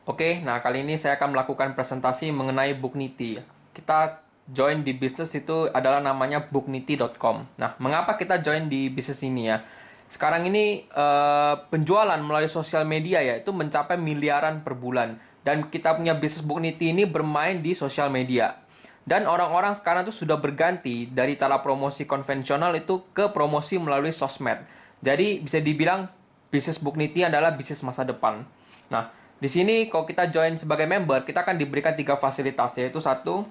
Oke, nah kali ini saya akan melakukan presentasi mengenai Bookniti. Kita join di bisnis itu adalah namanya bookniti.com. Nah, mengapa kita join di bisnis ini ya? Sekarang ini penjualan melalui sosial media ya, itu mencapai miliaran per bulan. Dan kita punya bisnis Bookniti ini bermain di sosial media. Dan orang-orang sekarang tuh sudah berganti dari cara promosi konvensional itu ke promosi melalui sosmed. Jadi bisa dibilang bisnis Bookniti adalah bisnis masa depan. Nah, di sini kalau kita join sebagai member, kita akan diberikan 3 fasilitas, yaitu satu,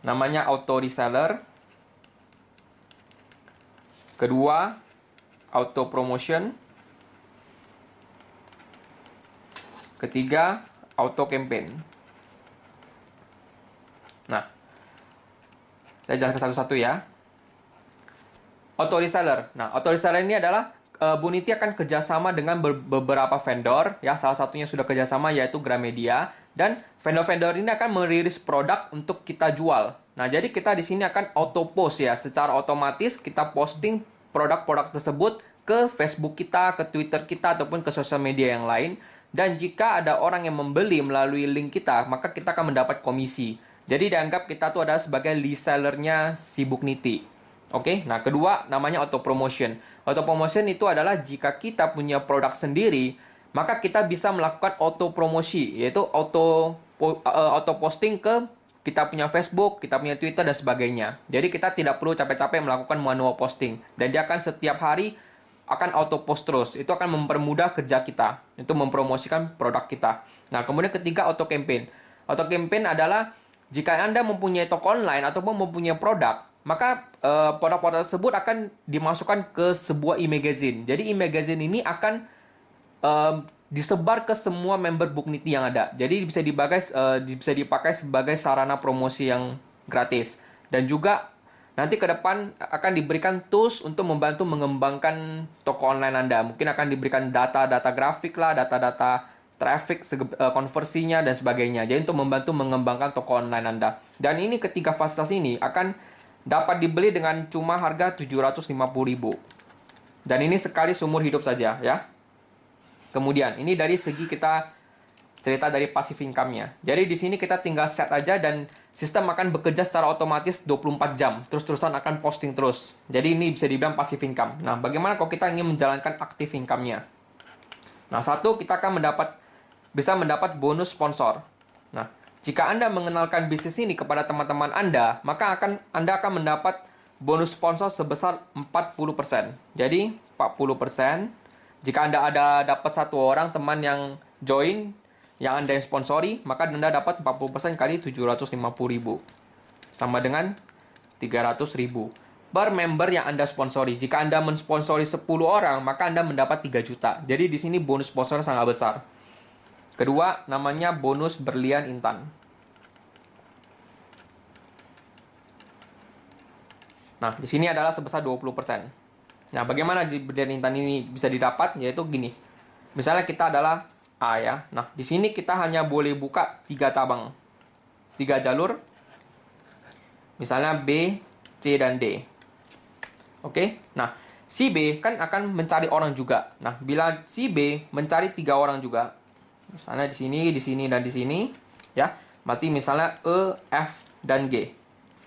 namanya auto reseller. Kedua, auto promotion. Ketiga, auto campaign. Nah, saya jelaskan satu-satu ya. Auto reseller. Nah, auto reseller ini adalah Bookniti akan kerjasama dengan beberapa vendor, ya, salah satunya sudah kerjasama yaitu Gramedia, dan vendor-vendor ini akan merilis produk untuk kita jual. Nah, jadi kita di sini akan auto post ya, secara otomatis kita posting produk-produk tersebut ke Facebook kita, ke Twitter kita, ataupun ke sosial media yang lain. Dan jika ada orang yang membeli melalui link kita, maka kita akan mendapat komisi. Jadi dianggap kita tuh adalah sebagai resellernya si Bookniti. Oke, nah kedua namanya auto promotion. Auto promotion itu adalah jika kita punya produk sendiri, maka kita bisa melakukan auto promosi, yaitu auto posting ke kita punya Facebook, kita punya Twitter dan sebagainya. Jadi kita tidak perlu capek-capek melakukan manual posting, dan dia akan setiap hari akan auto post terus. Itu akan mempermudah kerja kita, itu mempromosikan produk kita. Nah, kemudian ketiga auto campaign. Auto campaign adalah jika Anda mempunyai toko online ataupun mempunyai produk, maka produk-produk tersebut akan dimasukkan ke sebuah e-magazine. Jadi e-magazine ini akan disebar ke semua member Bookniti yang ada. Jadi bisa dipakai sebagai sarana promosi yang gratis. Dan juga nanti ke depan akan diberikan tools untuk membantu mengembangkan toko online Anda. Mungkin akan diberikan data-data grafik lah, data-data traffic, konversinya dan sebagainya. Jadi untuk membantu mengembangkan toko online Anda. Dan ini ketiga fasilitas ini akan dapat dibeli dengan cuma harga 750.000. Dan ini sekali seumur hidup saja ya. Kemudian ini dari segi kita cerita dari passive income-nya. Jadi di sini kita tinggal set aja dan sistem akan bekerja secara otomatis 24 jam. Terus-terusan akan posting terus. Jadi ini bisa dibilang passive income. Nah, bagaimana kalau kita ingin menjalankan active income-nya? Nah, satu, kita akan bisa mendapat bonus sponsor. Nah, jika Anda mengenalkan bisnis ini kepada teman-teman Anda, maka Anda akan mendapat bonus sponsor sebesar 40%. Jadi, 40%. Jika Anda dapat satu orang teman yang join, yang Anda yang sponsori, maka Anda dapat 40% kali 750.000. Sama dengan 300.000 per member yang Anda sponsori. Jika Anda mensponsori 10 orang, maka Anda mendapat 3 juta. Jadi di sini bonus sponsor sangat besar. Kedua, namanya bonus berlian intan. Nah, di sini adalah sebesar 20%. Nah, bagaimana berlian intan ini bisa didapat? Yaitu gini. Misalnya kita adalah A ya. Nah, di sini kita hanya boleh buka 3 cabang. 3 jalur. Misalnya B, C, dan D. Oke? Nah, si B kan akan mencari orang juga. Nah, bila si B mencari 3 orang juga, misalnya di sini, dan di sini, ya. Berarti misalnya E, F, dan G.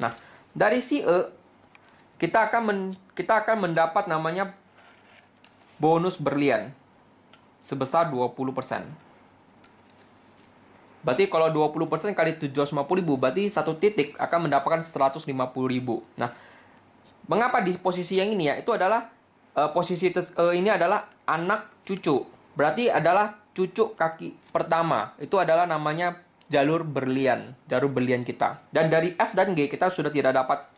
Nah, dari si E, kita akan mendapat namanya bonus berlian sebesar 20%. Berarti kalau 20% kali 750.000, berarti satu titik akan mendapatkan 150.000. Nah, mengapa di posisi yang ini ya? Itu adalah ini adalah anak cucu. Berarti adalah cucu kaki pertama. Itu adalah namanya jalur berlian kita. Dan dari F dan G kita sudah tidak dapat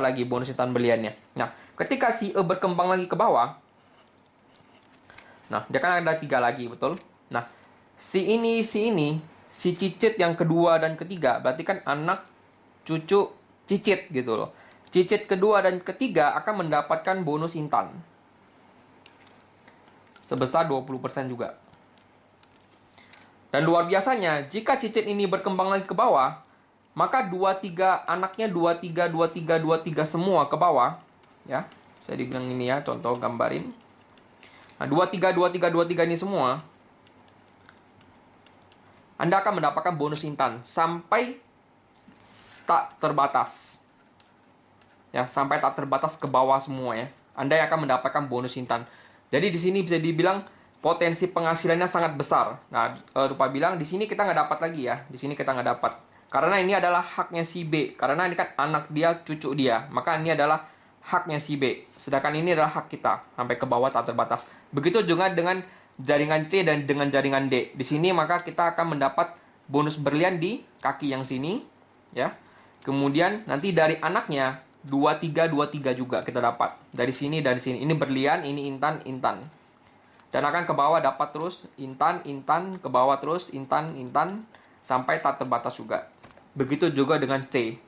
lagi bonus intan berliannya. Nah, ketika si E berkembang lagi ke bawah, nah dia kan ada 3 lagi, betul? Nah, si cicit yang kedua dan ketiga, berarti kan anak cucu cicit gitu loh. Cicit kedua dan ketiga akan mendapatkan bonus intan sebesar 20% juga. Dan luar biasanya, jika cicit ini berkembang lagi ke bawah, maka 23 anaknya 23 semua ke bawah, ya. Saya dibilang ini ya, contoh gambarin. Nah, 23 ini semua Anda akan mendapatkan bonus intan sampai tak terbatas. Ya, sampai tak terbatas ke bawah semua ya. Anda akan mendapatkan bonus intan. Jadi di sini bisa dibilang potensi penghasilannya sangat besar. Nah, lupa bilang di sini kita nggak dapat lagi ya. Di sini kita nggak dapat. Karena ini adalah haknya si B. Karena ini kan anak dia, cucu dia. Maka ini adalah haknya si B. Sedangkan ini adalah hak kita sampai ke bawah tak terbatas. Begitu juga dengan jaringan C dan dengan jaringan D. Di sini maka kita akan mendapat bonus berlian di kaki yang sini, ya. Kemudian nanti dari anaknya 23 juga kita dapat. Dari sini, dari sini. Ini berlian, ini intan, intan. Dan akan ke bawah dapat terus intan, intan, ke bawah terus intan, intan, sampai tak terbatas juga. Begitu juga dengan C.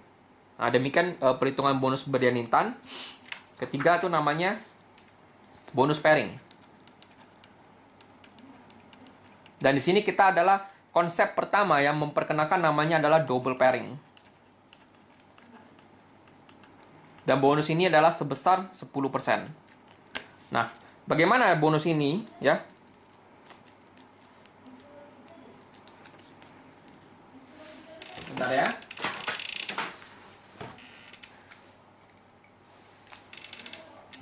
Nah, demikian perhitungan bonus berlian intan. Ketiga itu namanya bonus pairing. Dan di sini kita adalah konsep pertama yang memperkenalkan namanya adalah double pairing. Dan bonus ini adalah sebesar 10%. Nah, bagaimana bonus ini ya? Bentar ya.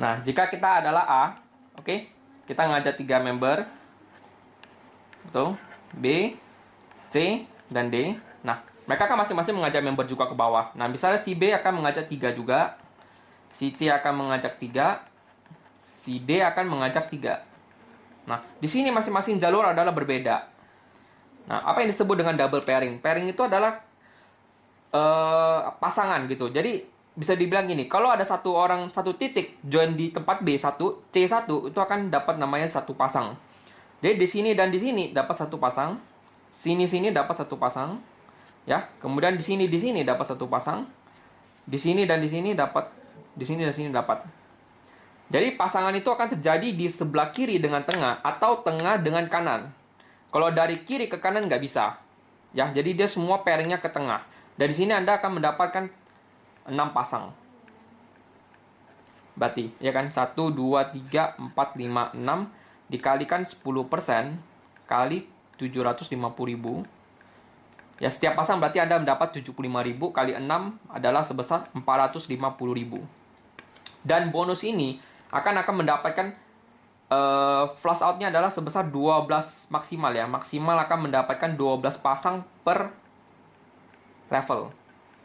Nah, jika kita adalah A, oke, kita ngajak 3 member. Betul? B, C, dan D. Nah, mereka akan masing-masing mengajak member juga ke bawah. Nah, misalnya si B akan mengajak 3 juga. Si C akan mengajak 3. Si D akan mengajak 3. Nah, di sini masing-masing jalur adalah berbeda. Nah, apa yang disebut dengan double pairing? Pairing itu adalah pasangan gitu. Jadi, bisa dibilang gini, kalau ada satu orang, satu titik join di tempat B1, C1, itu akan dapat namanya satu pasang. Jadi, di sini dan di sini dapat satu pasang. Sini-sini dapat satu pasang. Ya, kemudian di sini dapat satu pasang. Di sini dan di sini dapat. Di sini dan sini dapat. Jadi pasangan itu akan terjadi di sebelah kiri dengan tengah atau tengah dengan kanan. Kalau dari kiri ke kanan nggak bisa. Ya, jadi dia semua pairingnya ke tengah. Dari sini Anda akan mendapatkan 6 pasang. Berarti, ya kan? 1, 2, 3, 4, 5, 6 dikalikan 10% kali 750.000. Ya, setiap pasang berarti Anda mendapat 75.000 kali 6 adalah sebesar 450.000. Dan bonus ini akan mendapatkan flush out-nya adalah sebesar 12 maksimal ya. Maksimal akan mendapatkan 12 pasang per level.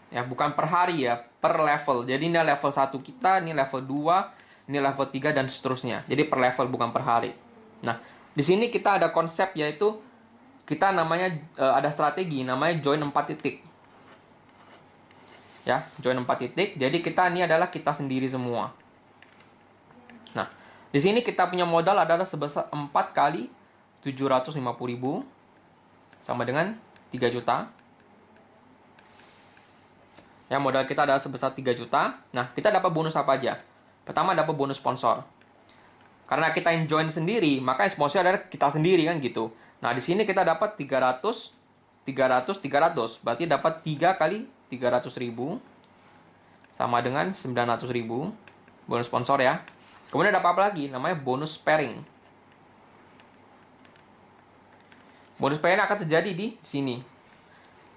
Ya, bukan per hari ya, per level. Jadi ini level 1 kita, ini level 2, ini level 3 dan seterusnya. Jadi per level bukan per hari. Nah, di sini kita ada konsep yaitu kita namanya ada strategi namanya join 4 titik. Ya, join 4 titik. Jadi kita ini adalah kita sendiri semua. Nah, di sini kita punya modal adalah sebesar 4 kali 750.000 sama dengan 3 juta. Ya, modal kita adalah sebesar 3 juta. Nah, kita dapat bonus apa aja? Pertama dapat bonus sponsor. Karena kita yang join sendiri, maka sponsor adalah kita sendiri kan gitu. Nah, di sini kita dapat 300. Berarti dapat 3 kali 300.000 sama dengan 900.000 bonus sponsor ya. Kemudian ada apa lagi? Namanya bonus pairing. Bonus pairing akan terjadi di sini.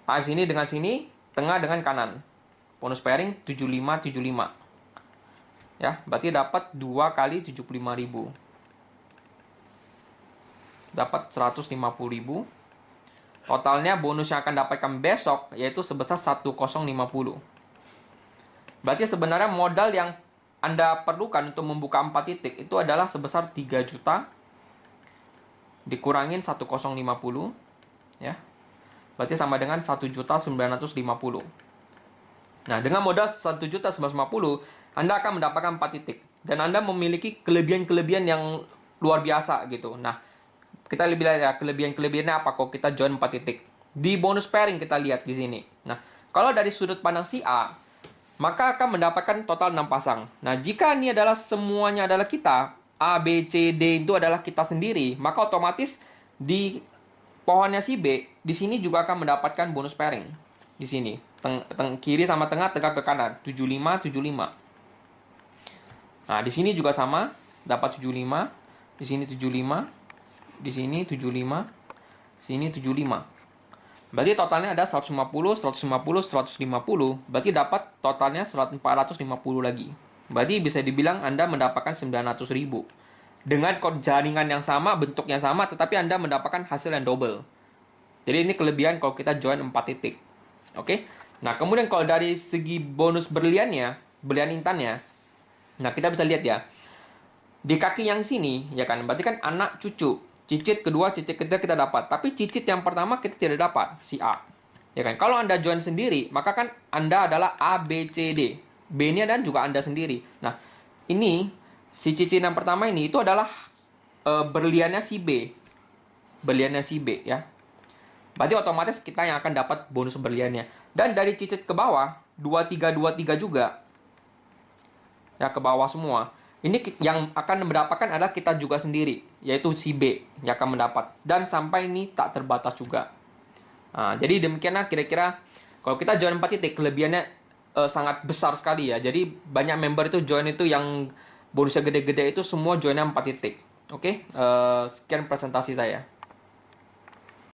Nah, sini dengan sini, tengah dengan kanan. Bonus pairing 75. Ya, berarti dapat 2 kali 75.000. Dapat 150.000. Totalnya bonus yang akan dapatkan besok yaitu sebesar 1050. Berarti sebenarnya modal yang Anda perlukan untuk membuka 4 titik itu adalah sebesar 3 juta dikurangin 1050 ya. Berarti sama dengan 1.950. Nah, dengan modal 1.950 Anda akan mendapatkan 4 titik dan Anda memiliki kelebihan-kelebihan yang luar biasa gitu. Nah, kita lebih lihat ya kelebihan-kelebihannya apa kok kita join 4 titik. Di bonus pairing kita lihat di sini. Nah, kalau dari sudut pandang si A, maka akan mendapatkan total 6 pasang. Nah, jika ini adalah semuanya adalah kita, A, B, C, D itu adalah kita sendiri, maka otomatis di pohonnya si B, di sini juga akan mendapatkan bonus pairing. Di sini, kiri sama tengah ke kanan, 75. Nah, di sini juga sama, dapat 75, di sini 75, di sini 75, sini 75. Berarti totalnya ada 150, 150, 150. Berarti dapat totalnya 450 lagi. Berarti bisa dibilang Anda mendapatkan 900.000. Dengan jaringan yang sama, bentuknya sama, tetapi Anda mendapatkan hasil yang double. Jadi ini kelebihan kalau kita join 4 titik. Oke. Nah, kemudian kalau dari segi bonus berliannya, berlian intannya, nah kita bisa lihat ya. Di kaki yang sini, ya kan, berarti kan anak cucu. Cicit kedua, cicit ketiga kita dapat. Tapi cicit yang pertama kita tidak dapat, si A. Ya kan, kalau Anda join sendiri, maka kan Anda adalah A, B, C, D. B ini dan juga Anda sendiri. Nah, ini, si cicit yang pertama ini, itu adalah berliannya si B. Berliannya si B, ya. Berarti otomatis kita yang akan dapat bonus berliannya. Dan dari cicit ke bawah, 23, 23 juga. Ya, ke bawah semua. Ini yang akan mendapatkan adalah kita juga sendiri, yaitu si B yang akan mendapat. Dan sampai ini tak terbatas juga. Nah, jadi demikianlah kira-kira kalau kita join 4 titik, kelebihannya sangat besar sekali ya. Jadi banyak member itu join itu yang bonusnya gede-gede itu semua joinnya 4 titik. Oke, sekian presentasi saya.